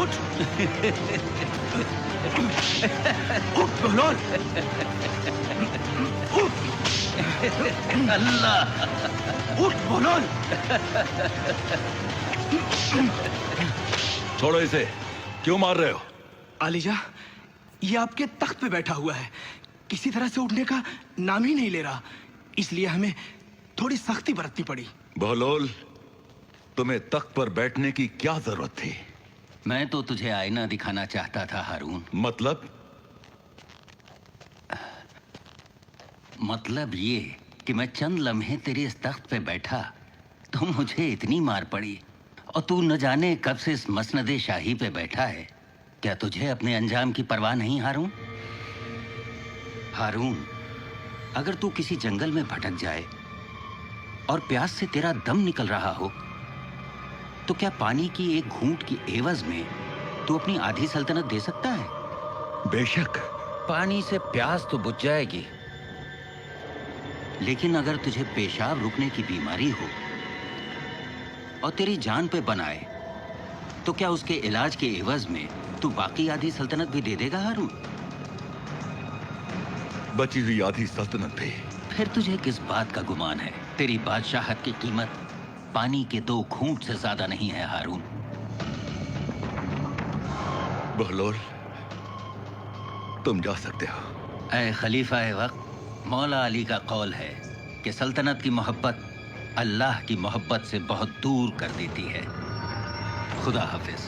उठ उठ बहलोल, अल्लाह, उठ बहलोल। छोड़ो इसे, क्यों मार रहे हो? आलिजा, ये आपके तख्त पे बैठा हुआ है, किसी तरह से उठने का नाम ही नहीं ले रहा, इसलिए हमें थोड़ी सख्ती बरतनी पड़ी। बहलोल, तुम्हें तख्त पर बैठने की क्या जरूरत थी? मैं तो तुझे आईना दिखाना चाहता था हारून। मतलब ये कि मैं चंद लम्हे तेरे इस तख्त पे बैठा तो मुझे इतनी मार पड़ी, और तू न जाने कब से इस मसनदे शाही पे बैठा है। क्या तुझे अपने अंजाम की परवाह नहीं हारून? हारून, अगर तू किसी जंगल में भटक जाए और प्यास से तेरा दम निकल रहा हो, तो क्या पानी की एक घूंट की एवज में तू अपनी आधी सल्तनत दे सकता है? बेशक। पानी से प्यास तो बुझ जाएगी, लेकिन अगर तुझे पेशाब रुकने की बीमारी हो और तेरी जान पे बनाए, तो क्या उसके इलाज के एवज में तू बाकी आधी सल्तनत भी दे देगा हारून? बची हुई आधी सल्तनत भी। फिर तुझे किस बात का गुमान है? तेरी बादशाहत की कीमत पानी के 2 घूंट से ज्यादा नहीं है हारून। बहलोल, तुम जा सकते हो। ऐ खलीफा वक्त, मौला अली का कौल है कि सल्तनत की मोहब्बत अल्लाह की मोहब्बत से बहुत दूर कर देती है। खुदा हाफिज।